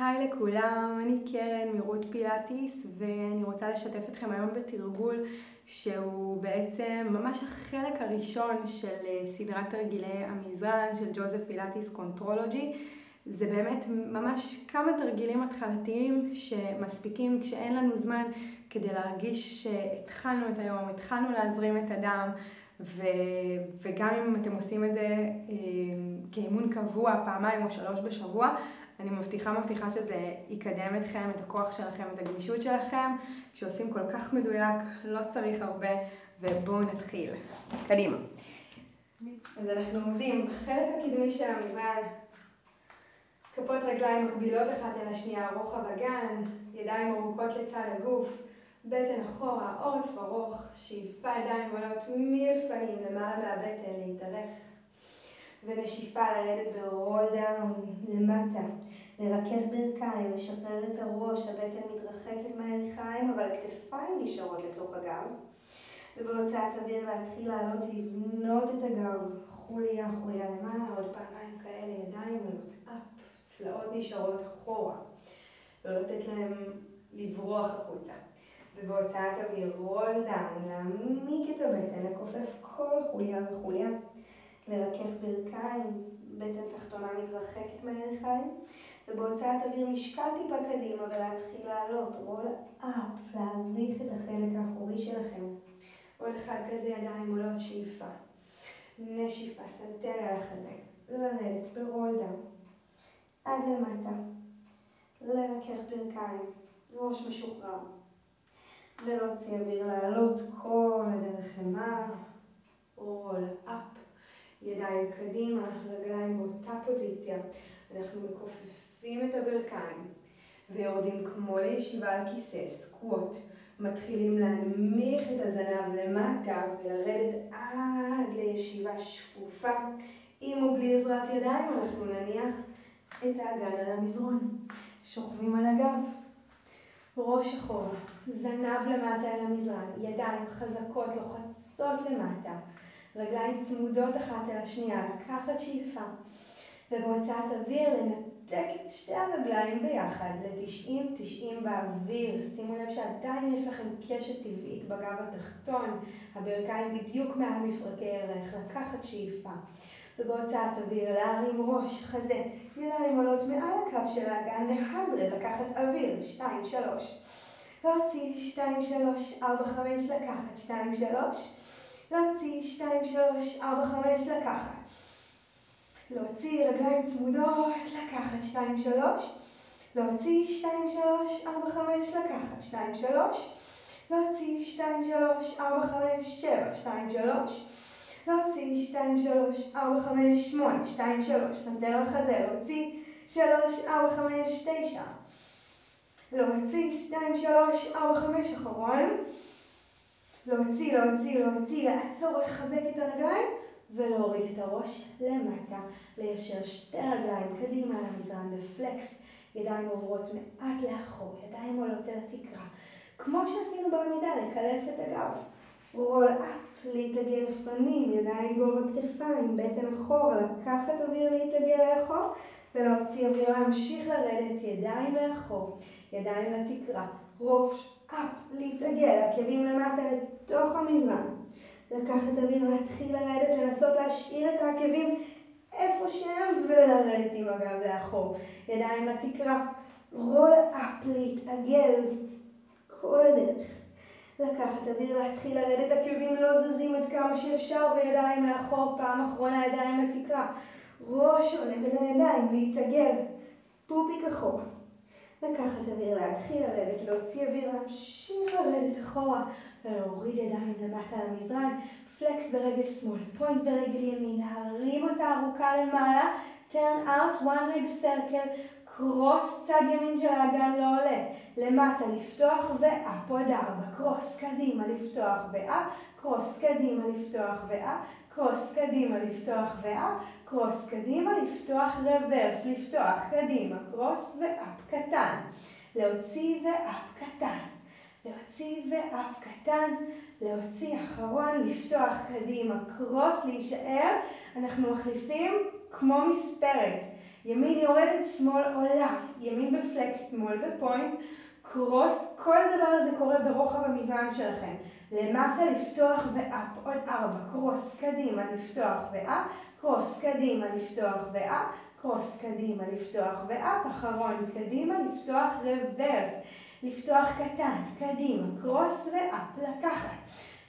היי לכולם, אני קרן מרות פילאטיס ואני רוצה לשתף אתכם היום בתרגול שהוא בעצם ממש החלק הראשון של סדרת תרגילי המזרן של ג'וזף פילאטיס קונטרולוגי. זה באמת ממש כמה תרגילים התחלתיים שמספיקים כשאין לנו זמן כדי להרגיש שהתחלנו את היום, התחלנו להזרים את הדם, וגם אם אתם עושים את זה כאימון קבוע פעמיים או 3 בשבוע, אני מבטיחה שזה יקדם אתכם, את הכוח שלכם, את הגמישות שלכם, שעושים כל כך מדויק, לא צריך הרבה, ובואו נתחיל. קדימה. אז אנחנו עובדים בחלק הקדמי של המזרן, כפות רגליים מקבילות אחת אל השנייה, רוחב אגן, ידיים ארוכות לצד הגוף, בטן אחורה, עורף ארוך, שאיפה ידיים עולות מלפנים למעלה מהבטן להתארך. ונשיפה לרדת ברול דאון למטה, לרכך ברכיים, לשחרר את הראש, הבטן מתרחקת מהירכיים, אבל הכתפיים נשארות לתוך הגב. ובהוצאת אוויר להתחיל לעלות, לבנות את הגב, חוליה למעלה, עוד פעמיים כאלה, ידיים עולות אפ, צלעות נשארות אחורה, לא לתת להם לברוח החוצה. ובהוצאת אוויר רול דאון, להעמיק את הבטן, לכופף כל חוליה וחוליה, לרכך ברכיים, בטן תחתונה מתרחקת מהירכיים, ובהוצאת אוויר משקל טיפה קדימה ולהתחיל לעלות, רול אפ, להעריך את החלק האחורי שלכם. עוד אחד כזה, ידיים עולות, שאיפה. נשיפה, סנטר על החזה, לרדת ברול דאון, עד למטה, לרכך ברכיים, ראש משוחרר, ולהוציא אוויר לעלות כל הדרך למעלה, רול אפ. ידיים קדימה, רגליים באותה פוזיציה. אנחנו מכופפים את הברכיים ויורדים כמו לישיבה על כיסא, סקווט. מתחילים להנמיך את הזנב למטה ולרדת עד לישיבה שפופה. עם או בלי עזרת ידיים אנחנו נניח את האגן על המזרון. שוכבים על הגב, ראש אחורה, זנב למטה אל המזרן, ידיים חזקות לוחצות למטה. רגליים צמודות אחת אל השנייה, לקחת שאיפה, ובהוצאת אוויר לנתק את שתי הרגליים ביחד, ל-90 באוויר. שימו לב שעדיין יש לכם קשת טבעית בגב התחתון, הברכיים בדיוק מעל מפרקי ירך, לקחת שאיפה, ובהוצאת אוויר להרים ראש, חזה, ידיים עולות מעל הקו של האגן, להדרד, לקחת אוויר, 2, 3, להוציא, 2, 3, 4, 5, לקחת, 2, 3, להוציא, 2, 3, 4, 5, לקחת. להוציא, רגליים צמודות, לקחת, 2, 3. להוציא, 2, 3, 4, 5, לקחת, 2, 3. להוציא, 2, 3, 4, 5, 7, 2, 3. להוציא, 2, 3, 4, 5, 8, 2, 3. סנטר לחזה, להוציא, 3, 4, 5, 9. להוציא, 2, 3, 4, 5, אחרון. להוציא, לעצור, לחבק את הרגליים ולהוריד את הראש למטה. ליישר שתי רגליים קדימה על המזרן בפלקס, ידיים עוברות מעט לאחור, ידיים עולות אל התקרה. כמו שעשינו בעמידה, לקלף את הגב. רול אפ, להתעגל לפנים, ידיים גובה כתפיים, בטן אחורה, לקחת אוויר להתעגל לאחור, ולהוציא אוויר להמשיך לרדת, ידיים לאחור, ידיים לתקרה, ראש אפ, להתעגל, עקבים למטה לתוך המזרן. לקחת אוויר, להתחיל לרדת, לנסות להשאיר את העקבים איפה שהם ולרדת עם הגב לאחור. ידיים לתקרה, רול אפ, להתעגל כל הדרך. לקחת אוויר, להתחיל לרדת, עקבים לא זזים עד כמה שאפשר וידיים לאחור, פעם אחרונה ידיים לתקרה. ראש עולה בין הידיים, להתעגל, פופיק אחורה. לקחת אוויר, להתחיל לרדת, להוציא אוויר, להמשיך לרדת אחורה ולהוריד ידיים למטה למזרן, פלקס ברגל שמאל, פוינט ברגל ימין, להרים אותה ארוכה למעלה, turn out, one leg circle, קרוס צד ימין של האגן לא עולה, למטה לפתוח ואפ, עוד 4, קרוס קדימה לפתוח ואפ, קרוס קדימה לפתוח ואפ, קרוס קדימה לפתוח ואפ, קרוס קדימה לפתוח רוורס, לפתוח קדימה, קרוס ואפ קטן, להוציא ואפ קטן, להוציא ואפ קטן, להוציא אחרון, לפתוח קדימה, קרוס, להישאר. אנחנו מחליפים כמו מספרת, ימין יורדת, שמאל עולה. ימין בפלקס, שמאל בפוינט. קרוס, כל הדבר הזה קורה ברוחב המזרן שלכם. למטה לפתוח ואפ, עוד 4. קרוס קדימה, לפתוח ואפ. קרוס קדימה, לפתוח ואפ. קרוס קדימה, לפתוח ואפ. אחרון קדימה, לפתוח רוורס. לפתוח קטן, קדימה, קרוס ואפ. לקחת.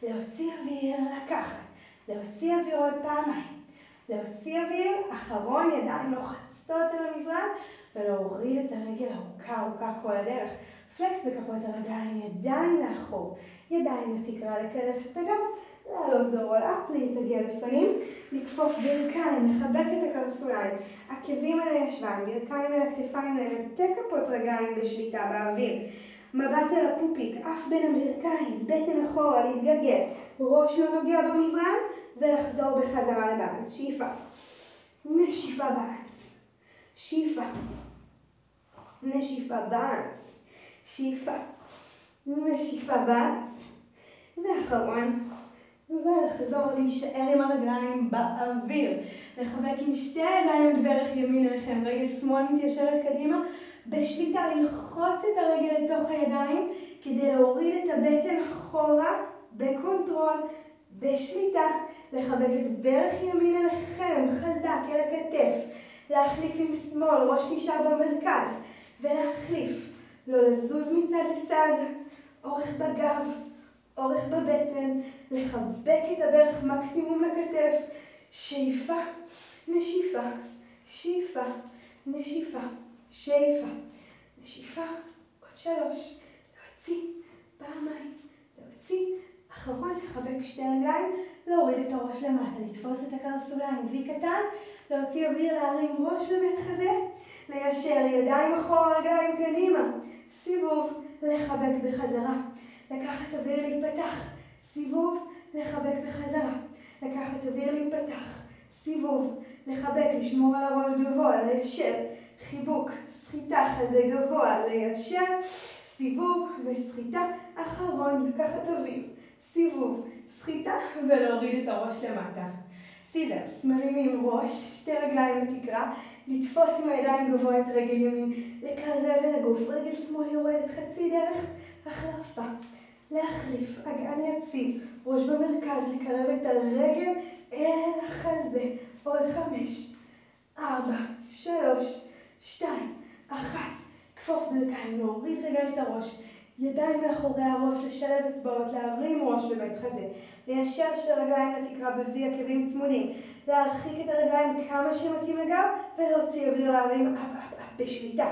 להוציא אוויר, לקחת. להוציא אוויר עוד פעמיים. להוציא אוויר, אחרון, ידיים לוחצות על המזרן, ולהוריד את הרגל ארוכה כל הדרך. פלקס בכפות הרגליים, ידיים לאחור, ידיים לתקרה לכלף את הגב, לעלות ברול-אפ, להתעגל לפנים, לכפוף ברכיים, לחבק את הקרסוליים, עקבים על הישבן, ברכיים על הכתפיים, לנתק כפות רגליים בשליטה באוויר. מבט אל הפופיק, אף בין הברכיים, בטן אחורה, להתגלגל, ראש לא נוגע במזרן, ולחזור בחזרה לבאלנס. שאיפה. נשיפה באלנס. שאיפה. נשיפה באלנס. שאיפה. נשיפה באלנס. ואחרון. ולחזור להישאר עם הרגליים באוויר. לחבק עם שתי הידיים את ברך ימין אליכם. רגל שמאל מתיישרת קדימה. בשליטה ללחוץ את הרגל לתוך הידיים כדי להוריד את הבטן אחורה בקונטרול. בשליטה, לחבק את ברך ימין אליכם, חזק אל הכתף, להחליף עם שמאל, ראש נשאר במרכז, ולהחליף, לא לזוז מצד לצד, אורך בגב, אורך בבטן, לחבק את הברך מקסימום לכתף, שאיפה, נשיפה, שאיפה, נשיפה, שאיפה, נשיפה, עוד 3, להוציא, פעמיים, להוציא, אחרון, לחבק שתי רגליים, להוריד את הראש למטה, לתפוס את הקרסוליים, וי קטן, להוציא אוויר, להרים ראש בבית חזה, ליישר ידיים אחורה, רגליים קדימה, סיבוב, לחבק בחזרה, לקחת אוויר להיפתח, סיבוב, לחבק בחזרה, לקחת אוויר להיפתח, סיבוב, לחבק, לשמור על הראש גבוה, ליישר, חיבוק, סחיטה, חזה גבוה, ליישר, סיבוב וסחיטה, אחרון, לקחת אוויר. סיבוב, סחיטה ולהוריד את הראש למטה. סיזרס, מרימים ראש, שתי רגליים לתקרה, לתפוס עם הידיים גבוה את רגל ימין, לקרב אל הגוף, רגל שמאל יורדת חצי דרך, החלפה, להחליף, אגן יציב, ראש במרכז, לקרב את הרגל אל החזה, עוד 5, 4, 3, 2, 1, כפוף ברכיים, להוריד רגע את הראש, ידיים מאחורי הראש, לשלב אצבעות, להרים ראש בבית חזה, ליישר שתי רגליים לתקרה בוי עקבים צמודים, להרחיק את הרגליים כמה שמתאים לגב, ולהוציא אוויר, להרים אפ בשליטה.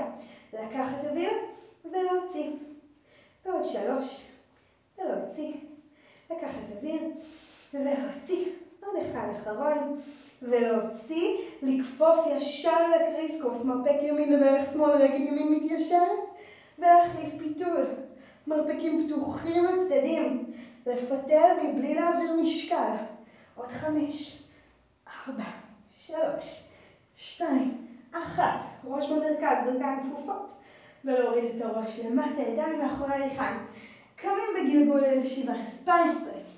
לקחת אוויר ולהוציא. ועוד 3, ולהוציא. לקחת אוויר ולהוציא. עוד אחד אחרון, ולהוציא, לכפוף ישר לקריסקוס, מרפק ימין לברך שמאל, רגל ימין מתיישרת, ולהחליף פיתול. מרפקים פתוחים לצדדים, לפתל מבלי להעביר משקל. עוד 5, 4, 3, 2, 1. ראש במרכז, ברכיים כפופות. ולהוריד את הראש למטה, ידיים מאחורי הירכיים. קמים בגלגול לישיבה, ספיין סטרץ'.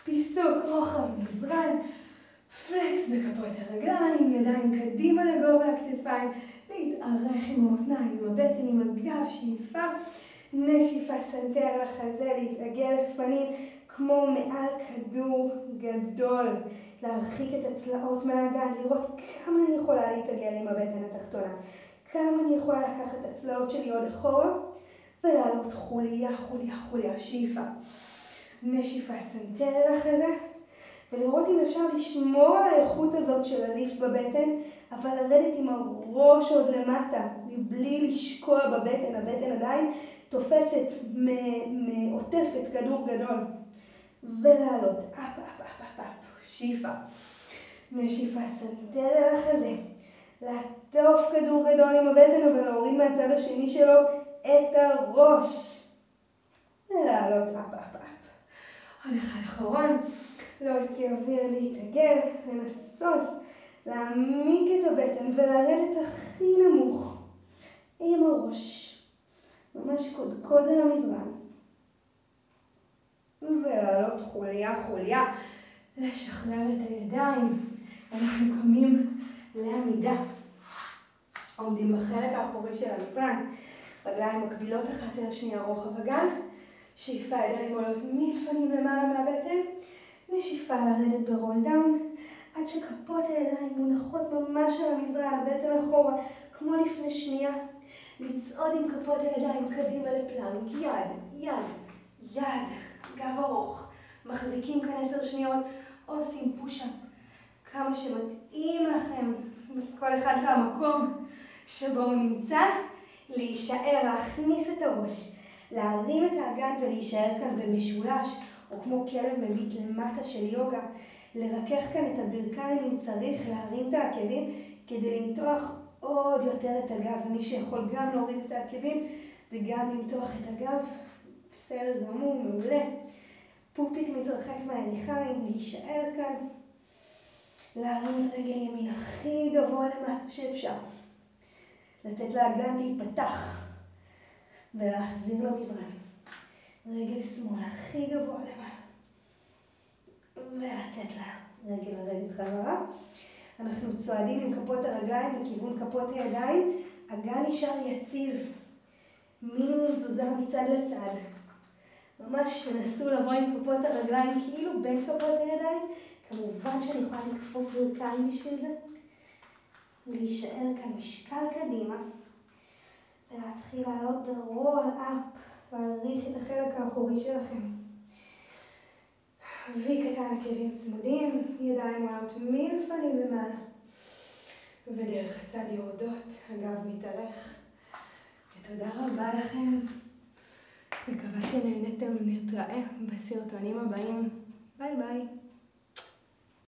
פיסוק, רוחב, מזרן. פלקס בכפות הרגליים, ידיים קדימה לגובה הכתפיים. להתארך עם המותניים, עם הבטן, עם הגב, שאיפה. נשיפה, סנטר לחזה, להתעגל לפנים כמו מעל כדור גדול. להרחיק את הצלעות מהאגן, לראות כמה אני יכולה להתעגל עם הבטן התחתונה. כמה אני יכולה לקחת את הצלעות שלי עוד אחורה ולעלות חוליה, חוליה, חוליה, שאיפה. נשיפה, סנטר לחזה. ולראות אם אפשר לשמור על האיכות הזאת של הליפט בבטן, אבל לרדת עם הראש עוד למטה, מבלי לשקוע בבטן. הבטן עדיין תופסת, מעוטפת כדור גדול. ולעלות, אפ, אפ, אפ, אפ, אפ, שאיפה. נשיפה, סנטר אל החזה. לעטוף כדור גדול עם הבטן, אבל להוריד מהצד השני שלו את הראש. ולעלות, אפ, אפ, אפ. עוד אחד אחרון. להוציא אוויר, להתעגל, לנסות להעמיק את הבטן ולרדת הכי נמוך עם הראש. ממש קודקוד על המזרן. ולעלות חוליה חוליה. לשחרר את הידיים. אנחנו קמים לעמידה. עומדים בחלק האחורי של המזרן. רגליים מקבילות אחת אל השנייה רוחב הגב. שאיפה ידיים עולות מלפנים למעלה מהבטן. ושאיפה לרדת ברול דאון. עד שכפות הידיים מונחות ממש על המזרן, הבטן אחורה, כמו לפני שנייה. לצעוד עם כפות הידיים קדימה לפלנק. יד. גב ארוך. מחזיקים כאן 10 שניות. עושים פוש-אפ. כמה שמתאים לכם. כל אחד והמקום שבו הוא נמצא. להישאר, להכניס את הראש. להרים את האגן ולהישאר כאן במשולש. או כמו כלב מביט למטה של יוגה. לרכך כאן את הברכיים אם צריך. להרים את העקבים כדי למתוח עוד יותר את הגב. ומי שיכול גם להוריד את העקבים וגם למתוח את הגב. בסדר גמור, מעולה. פופיק מתרחק מהעריכיים, להישאר כאן. להרים את רגל ימין הכי גבוה למטה שאפשר. לתת לאגן להיפתח. ולהחזיר למזרן. רגל שמאל הכי גבוה למטה. ולתת לרגל לרדת חזרה. אנחנו צועדים עם כפות הרגליים לכיוון כפות הידיים. אגן נשאר יציב. מינימום תזוזה מצד לצד. ממש תנסו לבוא עם כפות הרגליים כאילו בין כפות הידיים. כמובן שאני יכולה לכפוף ברכיים בשביל זה. ולהישאר כאן משקל קדימה. ולהתחיל לעלות ברול אפ. להעריך את החלק האחורי שלכם. וי קטן, עקבים צמודים. ידיים עולות מלפנים למעלה. ודרך הצד יורדות. הגב מתארך. ותודה רבה לכם. מקווה שנהנתם. נתראה בסרטונים הבאים. ביי ביי.